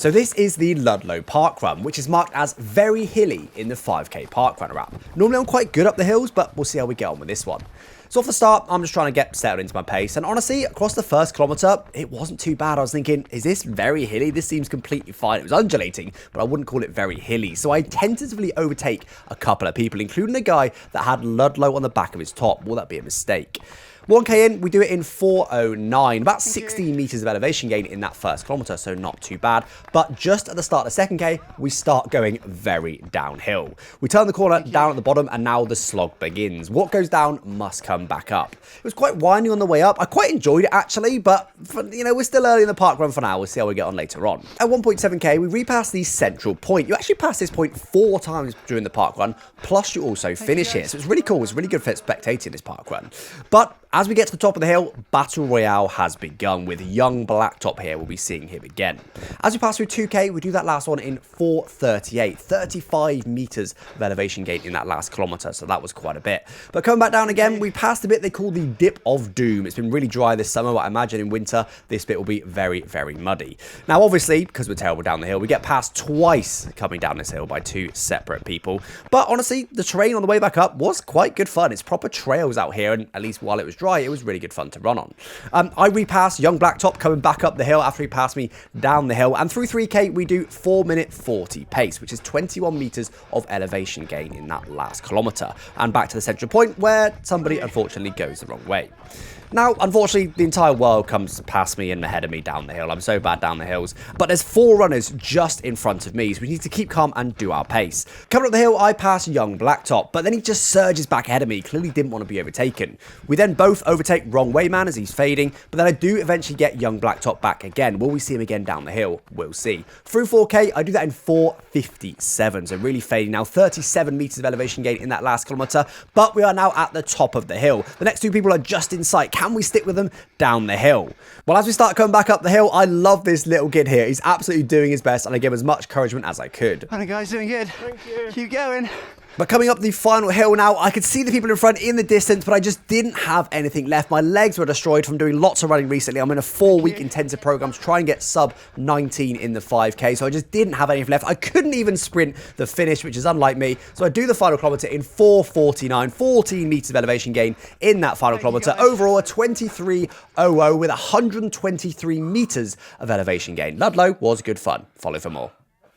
So this is the Ludlow Parkrun, which is marked as very hilly in the 5k Parkrunner app. Normally I'm quite good up the hills, but we'll see how we get on with this one. So off the start, I'm just trying to get settled into my pace, and honestly, across the first kilometre, it wasn't too bad. I was thinking, is this very hilly? This seems completely fine. It was undulating, but I wouldn't call it very hilly. So I tentatively overtake a couple of people, including a guy that had Ludlow on the back of his top. Will that be a mistake? 1k in, we do it in 4:09, about 16 meters of elevation gain in that first kilometer, so not too bad. But just at the start of the 2nd k, we start going very downhill. We turn the corner down at the bottom, and now the slog begins. What goes down must come back up. It was quite windy on the way up. I quite enjoyed it actually, but we're still early in the parkrun for now. We'll see how we get on later on. At 1.7k, we repass the central point. You actually pass this point 4 times during the parkrun, plus you also finish here. So it's really cool. It's really good for spectating this parkrun. But as we get to the top of the hill, Battle Royale has begun with young Blacktop here. We'll be seeing him again. As we pass through 2k, we do that last one in 4:38, 35 meters of elevation gain in that last kilometer, so that was quite a bit. But coming back down again, we passed a bit they call the Dip of Doom. It's been really dry this summer, but I imagine in winter, this bit will be very, very muddy. Now, obviously, because we're terrible down the hill, we get passed twice coming down this hill by 2 separate people. But honestly, the terrain on the way back up was quite good fun. It's proper trails out here, and at least while it was dry, it was really good fun to run on. I repass young Blacktop coming back up the hill after he passed me down the hill, and through 3k we do 4:40 pace, which is 21 meters of elevation gain in that last kilometer, and back to the central point where somebody unfortunately goes the wrong way. Now, unfortunately, the entire world comes past me and ahead of me down the hill. I'm so bad down the hills. But there's 4 runners just in front of me, so we need to keep calm and do our pace. Coming up the hill, I pass young Blacktop, but then he just surges back ahead of me. Clearly didn't want to be overtaken. We then both overtake wrong way man as he's fading, but then I do eventually get young Blacktop back again. Will we see him again down the hill? We'll see. Through 4k, I do that in 4:57, so really fading now. 37 meters of elevation gain in that last kilometer, but we are now at the top of the hill. The next 2 people are just in sight. Can we stick with them down the hill? Well, as we start coming back up the hill, I love this little kid here. He's absolutely doing his best, and I give as much encouragement as I could. Hi guys, doing good. Thank you. Keep going. But coming up the final hill now, I could see the people in front in the distance, but I just didn't have anything left. My legs were destroyed from doing lots of running recently. I'm in a 4-week intensive program to try and get sub 19 in the 5k, so I just didn't have anything left. I couldn't even sprint the finish, which is unlike me. So I do the final kilometer in 4:49, 14 meters of elevation gain in that final kilometer. Overall, a 23:00 with 123 meters of elevation gain. Ludlow was good fun. Follow for more.